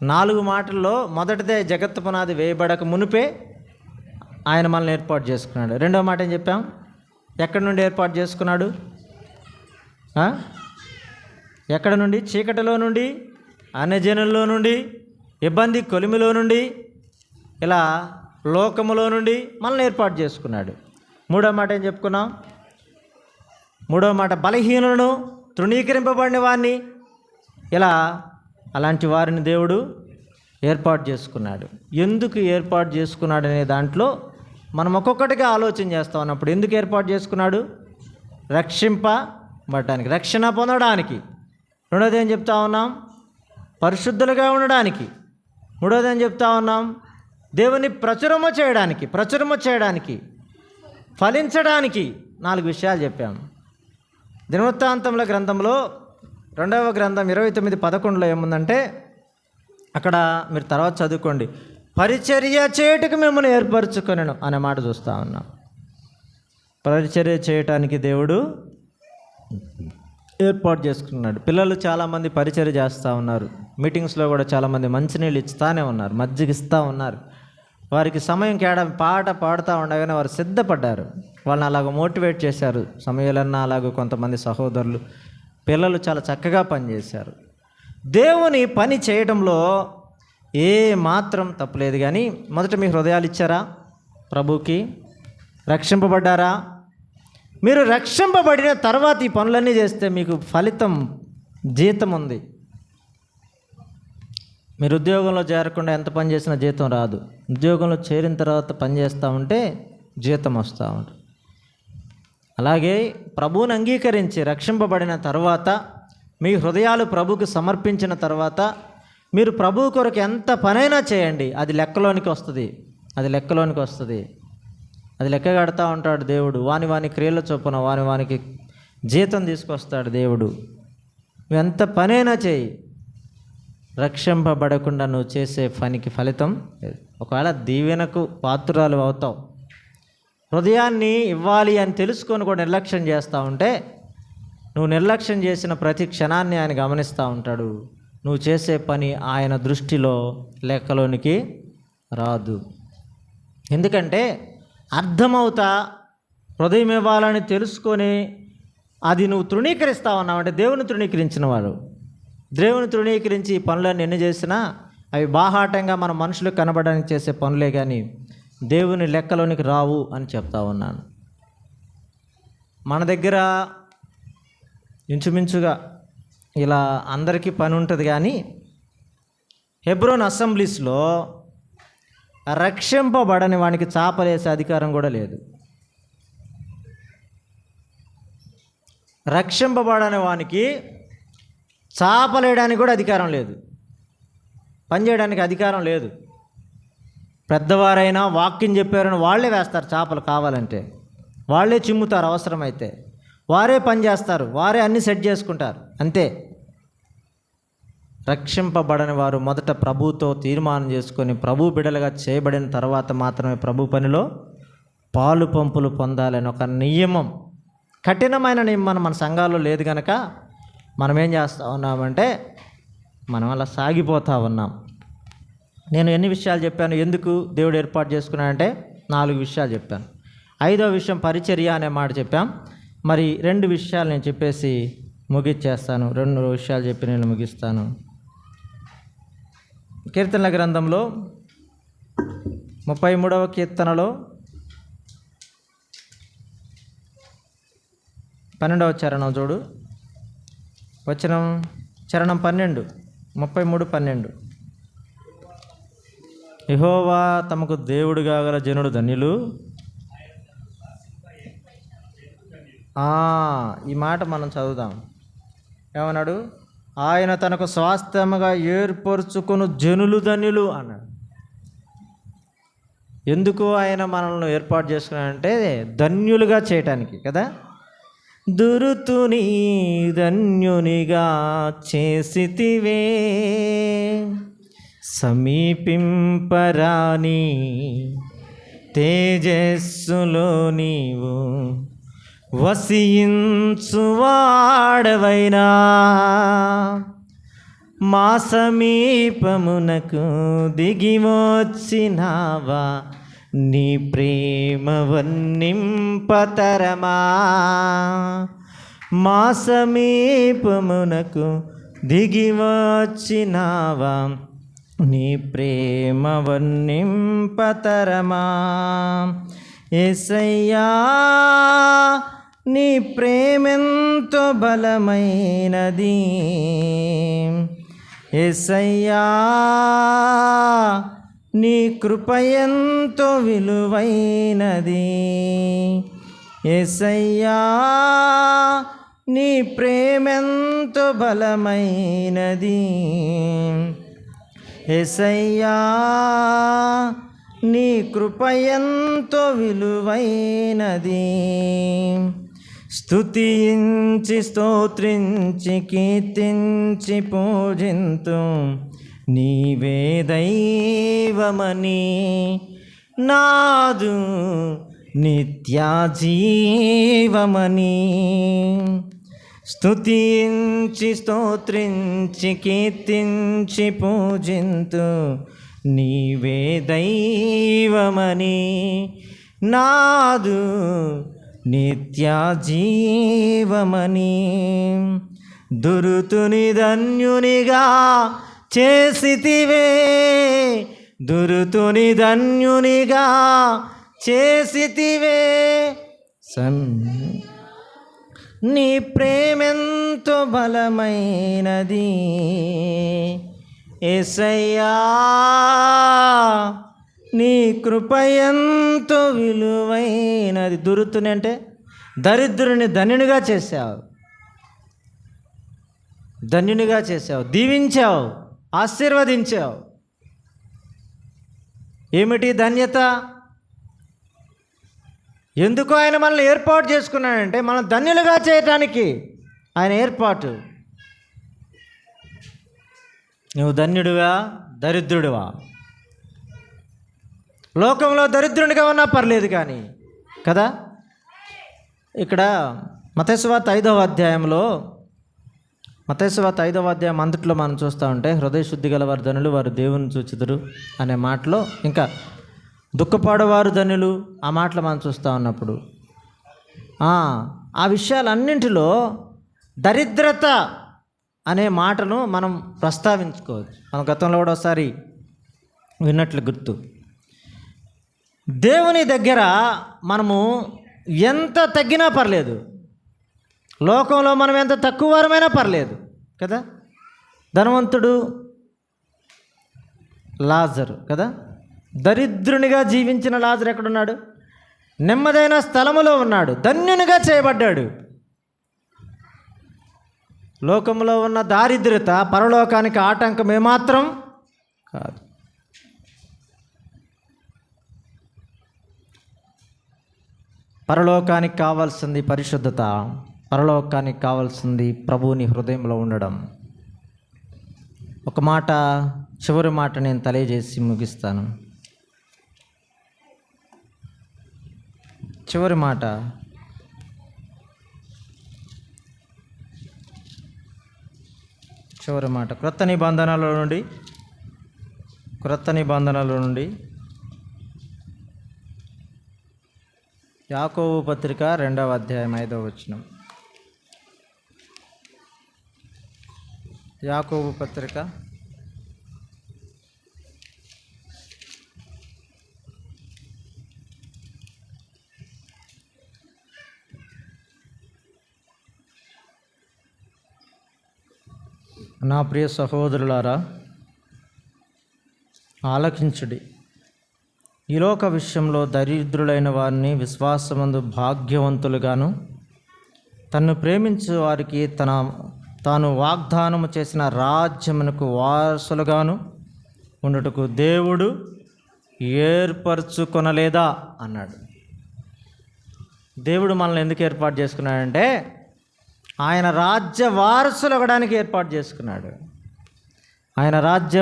4 మాటల్లో మొదటిదే జగత్తు పునాది వేయబడక మునిపే ఆయన మనల్ని ఏర్పాటు చేసుకున్నాడు. 2వ మాట ఏం చెప్పాం? ఎక్కడి నుండి ఏర్పాటు చేసుకున్నాడు? ఎక్కడ నుండి? చీకటిలో నుండి, అన్యజనుల్లో నుండి, ఇబ్బంది కొలిమిలో నుండి, ఇలా లోకములో నుండి మనల్ని ఏర్పాటు చేసుకున్నాడు. 3వ మాట ఏం చెప్పుకున్నాం? 3వ మాట బలహీనులను, తృణీకరింపబడిన వారిని, ఇలా అలాంటి వారిని దేవుడు ఏర్పాటు చేసుకున్నాడు. ఎందుకు ఏర్పాటు చేసుకున్నాడు అనే దాంట్లో మనం ఒక్కొక్కటిగా ఆలోచన చేస్తా ఉన్నప్పుడు, ఎందుకు ఏర్పాటు చేసుకున్నాడు? రక్షింపబడటానికి, రక్షణ పొందడానికి. రెండోది ఏం చెప్తా ఉన్నాం? పరిశుద్ధులుగా ఉండడానికి. మూడోది ఏం చెప్తా ఉన్నాం? దేవుని ప్రచురము చేయడానికి, ఫలించడానికి 4 విషయాలు చెప్పాము. దినవృత్తాంతముల గ్రంథంలో 2వ గ్రంథం 29:11 ఏముందంటే, అక్కడ మీరు తర్వాత చదువుకోండి, పరిచర్య చేయుటకు మిమ్మల్ని ఏర్పరచుకొనెను అనే మాట చూస్తూ ఉన్నాం. పరిచర్య చేయటానికి దేవుడు ఏర్పాటు చేసుకున్నాడు. పిల్లలు చాలామంది పరిచర్య చేస్తూ ఉన్నారు. మీటింగ్స్లో కూడా చాలామంది మంచినీళ్ళు ఇస్తానే ఉన్నారు, మజ్జిగ ఇస్తూ ఉన్నారు. వారికి సమయం పాట పాడుతూ ఉండగానే వారు సిద్ధపడ్డారు. వాళ్ళని అలాగ మోటివేట్ చేశారు. సమయాలన్నా అలాగ కొంతమంది సహోదరులు, పిల్లలు చాలా చక్కగా పనిచేశారు. దేవుని పని చేయడంలో ఏ మాత్రం తప్పులేదు. కానీ మొదట మీ హృదయాలు ఇచ్చారా ప్రభువుకి? రక్షింపబడ్డారా? మీరు రక్షింపబడిన తర్వాత ఈ పనులన్నీ చేస్తే మీకు ఫలితం, జీతం ఉంది. మీరు ఉద్యోగంలో చేరకుండా ఎంత పని చేసినా జీతం రాదు. ఉద్యోగంలో చేరిన తర్వాత పని చేస్తూ ఉంటే జీతం వస్తూ ఉంటుంది. అలాగే ప్రభువుని అంగీకరించి రక్షింపబడిన తర్వాత, మీ హృదయాలు ప్రభువుకు సమర్పించిన తర్వాత, మీరు ప్రభువు కొరకు ఎంత పనైనా చేయండి, అది లెక్కలోనికి వస్తుంది. అది లెక్క కడతా ఉంటాడు దేవుడు. వాని క్రియల చొప్పున వానికి జీతం తీసుకొస్తాడు దేవుడు. నువ్వు ఎంత పనైనా చేయి, రక్షింపబడకుండా నువ్వు చేసే పనికి ఫలితం లేదు. ఒకవేళ దీవెనకు పాత్రురాలు అవుతావు, హృదయాన్ని ఇవ్వాలి అని తెలుసుకొని కూడా నిర్లక్ష్యం చేస్తూ ఉంటే, నువ్వు నిర్లక్ష్యం చేసిన ప్రతి క్షణాన్ని ఆయన గమనిస్తూ ఉంటాడు. నువ్వు చేసే పని ఆయన దృష్టిలో లెక్కలోనికి రాదు. ఎందుకంటే అర్థమవుతా హృదయం ఇవ్వాలని తెలుసుకొని అది నువ్వు తృణీకరిస్తా ఉన్నావు అంటే దేవుని తృణీకరించిన వాడు. దేవుని తృణీకరించి ఈ పనులన్నీ ఎన్ని చేసినా అవి బాహాటంగా మన మనుషులకు కనబడడానికి చేసే పనులే కానీ దేవుని లెక్కలోనికి రావు అని చెప్తా ఉన్నాను. మన దగ్గర ఇంచుమించుగా ఇలా అందరికీ పని ఉంటుంది. కానీ హెబ్రోన్ అసెంబ్లీస్లో రక్షింపబడని వానికి చాపలేసే అధికారం కూడా లేదు. రక్షింపబడని వానికి చాపలేయడానికి కూడా అధికారం లేదు, పనిచేయడానికి అధికారం లేదు. పెద్దవారైనా వాక్యం చెప్పారని వాళ్ళే వేస్తారు చేపలు. కావాలంటే వాళ్ళే చిమ్ముతారు, అవసరమైతే వారే పని చేస్తారు, వారే అన్నీ సెట్ చేసుకుంటారు, అంతే. రక్షింపబడని వారు మొదట ప్రభువుతో తీర్మానం చేసుకొని ప్రభు బిడలుగా చేయబడిన తర్వాత మాత్రమే ప్రభు పనిలో పాలు పంపులు పొందాలని ఒక నియమం, కఠినమైన నియమం మన సంఘాల్లో లేదు కనుక మనం ఏం చేస్తూ ఉన్నామంటే మనం అలా సాగిపోతూ ఉన్నాం. నేను ఎన్ని విషయాలు చెప్పాను, ఎందుకు దేవుడు ఏర్పాటు చేసుకున్నాడంటే 4 విషయాలు చెప్పాను. 5వ విషయం పరిచర్య అనే మాట చెప్పాం. మరి 2 విషయాలు నేను చెప్పేసి ముగిచ్చేస్తాను. 2 విషయాలు చెప్పి నేను ముగిస్తాను. కీర్తనల గ్రంథంలో 33వ కీర్తనలో 12వ చరణం చూడు. చరణం 12, 33:12. యెహోవా తమకు దేవుడుగా గల జనుడు ధన్యులు. ఈ మాట మనం చదువుదాం. ఏమన్నాడు? ఆయన తనకు స్వాస్థ్యముగా ఏర్పరచుకుని జనులు ధన్యులు అన్నాడు. ఎందుకు ఆయన మనల్ని ఏర్పాటు చేసుకున్నాడంటే ధన్యులుగా చేయటానికి కదా. దురుతుని ధన్యునిగా చేసితివే, సమీపింపరాని తేజస్సులో నీవు వసించువాడవైనా, మా సమీపమునకు దిగివచ్చినావా, నీ ప్రేమ వర్ణింపతరమా. మా సమీపమునకు దిగివచ్చినావా, నీ ప్రేమ వర్ణింపతరమా. యేసయ్యా నీ ప్రేమెంతో బలమైనది, యేసయ్యా నీ కృప ఎంతో విలువైనది, యేసయ్యా నీ ప్రేమెంతో బలమైనది యేసయ్యా, నీ కృప ఎంతో విలువైనది. స్తుతించి స్తోత్రించి కీర్తించి పూజింతు, నీవే దైవమని నాదు నిత్యా జీవమని. స్తుతించి స్తోత్రించి కీర్తించి పూజింతు, నీవే దైవమని నాదు నిత్యా జీవమని. దురుతుని ధన్యునిగా చేసితివే, దురుతుని ధన్యునిగా చేసితివే. నీ ప్రేమెంతో బలమైనది యేసయ్యా, నీ కృప ఎంతో విలువైనది. దురుతుని అంటే దరిద్రుని ధన్యునిగా చేశావు, ధన్యునిగా చేశావు, దీవించావు, ఆశీర్వదించావు. ఏమిటి ధన్యత? ఎందుకు ఆయన మనల్ని ఏర్పాటు చేసుకున్నాడంటే మనం ధన్యులుగా చేయటానికి ఆయన ఏర్పాటు. నువ్వు ధన్యుడివా దరిద్రుడివా? లోకంలో దరిద్రునిగా ఉన్నా పర్లేదు కానీ కదా. ఇక్కడ మత్తయి సువార్త 5వ అధ్యాయంలో, మత్తయి సువార్త 5వ అధ్యాయం అంతట్లో మనం చూస్తూ ఉంటే, హృదయ శుద్ధి గల వారు ధనులు, వారు దేవుని చూచుదురు అనే మాటలో, ఇంకా దుఃఖపాడువారు ధనులు ఆ మాటలు మనం చూస్తూ ఉన్నప్పుడు ఆ విషయాలన్నింటిలో దరిద్రత అనే మాటను మనం ప్రస్తావించుకోవచ్చు. మనం గతంలో కూడా ఒకసారి విన్నట్లు గుర్తు. దేవుని దగ్గర మనము ఎంత తగ్గినా పర్లేదు, లోకంలో మనం ఎంత తక్కువ వారమైనా పర్లేదు కదా. ధనవంతుడు లాజరు కదా, దరిద్రునిగా జీవించిన లాజరు ఎక్కడున్నాడు? నెమ్మదైన స్థలములో ఉన్నాడు, ధన్యునిగా చేయబడ్డాడు. లోకంలో ఉన్న దారిద్ర్యత పరలోకానికి ఆటంకం ఏమాత్రం కాదు. పరలోకానికి కావాల్సింది పరిశుద్ధత, పరలోకానికి కావాల్సింది ప్రభువుని హృదయంలో ఉండడం. ఒక మాట, చివరి మాట నేను తెలియజేసి ముగిస్తాను. చివరి మాట, క్రొత్త నిబంధనలో నుండి యాకోబు పత్రిక 2వ అధ్యాయం 5వ వచనం. యాకోబు పత్రిక 'నా ప్రియ సహోదరులారా, ఆలకించుడి. ఈ లోక విషయంలో దరిద్రులైన వారిని విశ్వాసమందు భాగ్యవంతులుగాను, తన్ను ప్రేమించే వారికి తాను వాగ్దానము చేసిన రాజ్యమునకు వారసులుగాను ఉండుటకు దేవుడు ఏర్పరచుకొనలేదా అన్నాడు. దేవుడు మనల్ని ఎందుకు ఏర్పాటు చేసుకున్నాడంటే ఆయన రాజ్య వారసులు అవ్వడానికి ఏర్పాటు చేసుకున్నాడు. ఆయన రాజ్య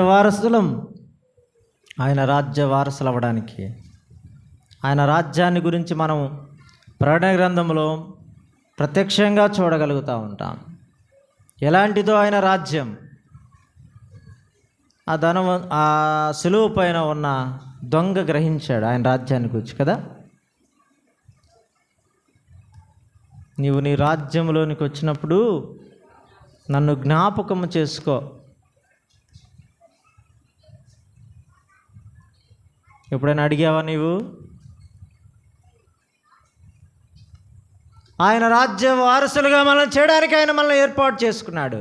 వారసులు అవ్వడానికి. ఆయన రాజ్యాన్ని గురించి మనం ప్రకటన గ్రంథంలో ప్రత్యక్షంగా చూడగలుగుతూ ఉంటాం. ఎలాంటిదో ఆయన రాజ్యం. ఆ సులువు పైన ఉన్న దొంగ గ్రహించాడు ఆయన రాజ్యాన్ని గురించి కదా. నీవు నీ రాజ్యంలోనికి వచ్చినప్పుడు నన్ను జ్ఞాపకము చేసుకో. ఎప్పుడైనా అడిగావా నీవు? ఆయన రాజ్య వారసులుగా మనల్ని చేయడానికి ఆయన మనల్ని ఏర్పాటు చేసుకున్నాడు.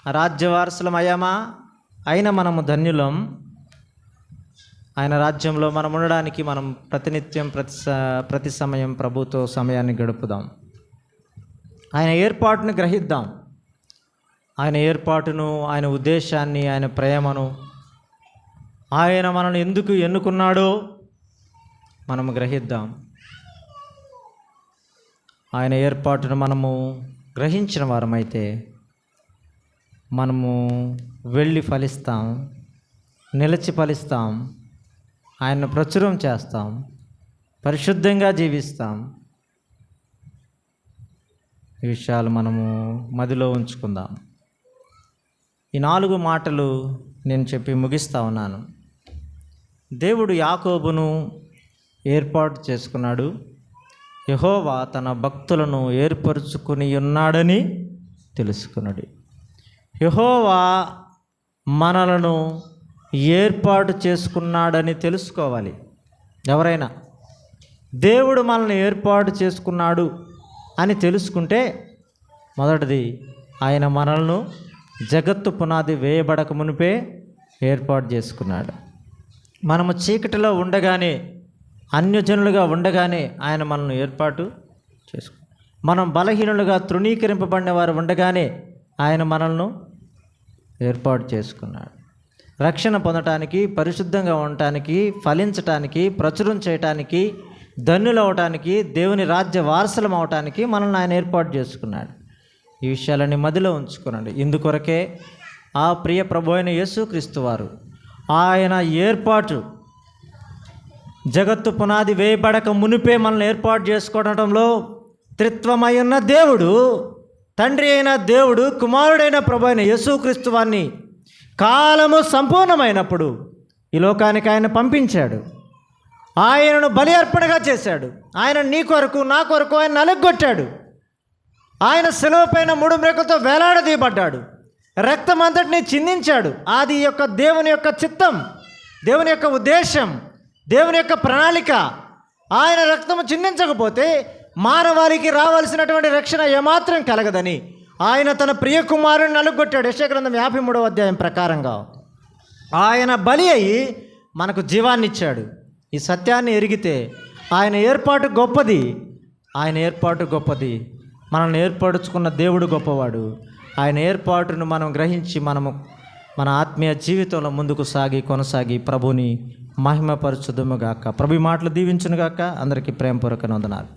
ఆ రాజ్య వారసులం అయ్యామా? అయినా మనము ధన్యులం. ఆయన రాజ్యంలో మనం ఉండడానికి మనం ప్రతినిత్యం ప్రతి సమయం ప్రభుతో సమయాన్ని గడుపుదాం. ఆయన ఏర్పాటును గ్రహిద్దాం. ఆయన ఏర్పాటును, ఆయన ఉద్దేశాన్ని, ఆయన ప్రేమను, ఆయన మనల్ని ఎందుకు ఎన్నుకున్నాడో మనము గ్రహిద్దాం. ఆయన ఏర్పాటును మనము గ్రహించిన వారమైతే మనము వెళ్ళి ఫలిస్తాం, నిలిచి ఫలిస్తాం, ఆయన్ను ప్రచురం చేస్తాం, పరిశుద్ధంగా జీవిస్తాం. ఈ విషయాలు మనము మదిలో ఉంచుకుందాం. ఈ 4 మాటలు నేను చెప్పి ముగిస్తా ఉన్నాను. దేవుడు యాకోబును ఏర్పాటు చేసుకున్నాడు. యెహోవా తన భక్తులను ఏర్పరచుకుని ఉన్నాడని తెలుసుకున్నాడు. యెహోవా మనలను ఏర్పాటు చేసుకున్నాడని తెలుసుకోవాలి. ఎవరైనా దేవుడు మనల్ని ఏర్పాటు చేసుకున్నాడు అని తెలుసుకుంటే, మొదటిది ఆయన మనలను జగత్తు పునాది వేయబడక మునిపే ఏర్పాటు చేసుకున్నాడు. మనము చీకటిలో ఉండగానే, అన్యజనులుగా ఉండగానే ఆయన మనల్ని ఏర్పాటు చేసుకున్నాడు. మనం బలహీనులుగా తృణీకరింపబడిన వారు ఉండగానే ఆయన మనల్ని ఏర్పాటు చేసుకున్నాడు. రక్షణ పొందటానికి, పరిశుద్ధంగా ఉండటానికి, ఫలించటానికి, ప్రచురం చేయటానికి, ధన్యులు అవటానికి, దేవుని రాజ్య వారసులం అవటానికి మనల్ని ఆయన ఏర్పాటు చేసుకున్నాడు. ఈ విషయాలన్నీ మదిలో ఉంచుకున్నాడు. ఇందుకొరకే ఆ ప్రియ ప్రభు అయిన యేసుక్రీస్తు వారు ఆయన ఏర్పాటు, జగత్తు పునాది వేయబడక మునిపే మనల్ని ఏర్పాటు చేసుకోవడంలో త్రిత్వమై ఉన్న దేవుడు, తండ్రి అయిన దేవుడు, కుమారుడైన ప్రభు అయిన యేసుక్రీస్తు వారిని కాలము సంపూర్ణమైనప్పుడు ఈ లోకానికి ఆయన పంపించాడు. ఆయనను బలి అర్పణగా చేశాడు. ఆయన నీ కొరకు, నా కొరకు ఆయన నలుగొట్టాడు. ఆయన శిలువ పైన 3 మ్రేకులతో వేలాడదీయబడ్డాడు. రక్తం అంతటిని చిందించాడు. అది యొక్క దేవుని యొక్క చిత్తం, దేవుని యొక్క ఉద్దేశం, దేవుని యొక్క ప్రణాళిక. ఆయన రక్తము చిందించకపోతే మానవాళికి రావాల్సినటువంటి రక్షణ ఏమాత్రం కలగదని ఆయన తన ప్రియ కుమారుని నలుగొట్టాడు. యెషయా గ్రంథం 53వ అధ్యాయం ప్రకారంగా ఆయన బలి అయి మనకు జీవాన్ని ఇచ్చాడు. ఈ సత్యాన్ని ఎరిగితే ఆయన ఏర్పాటు గొప్పది, ఆయన ఏర్పాటు గొప్పది. మనల్ని ఏర్పరచుకున్న దేవుడు గొప్పవాడు. ఆయన ఏర్పాటును మనం గ్రహించి మనము మన ఆత్మీయ జీవితంలో ముందుకు కొనసాగి ప్రభుని మహిమపరచుదుముగాక. ప్రభు మాటలు దీవించునుగాక. అందరికీ ప్రేమపూర్వక వందనాలు.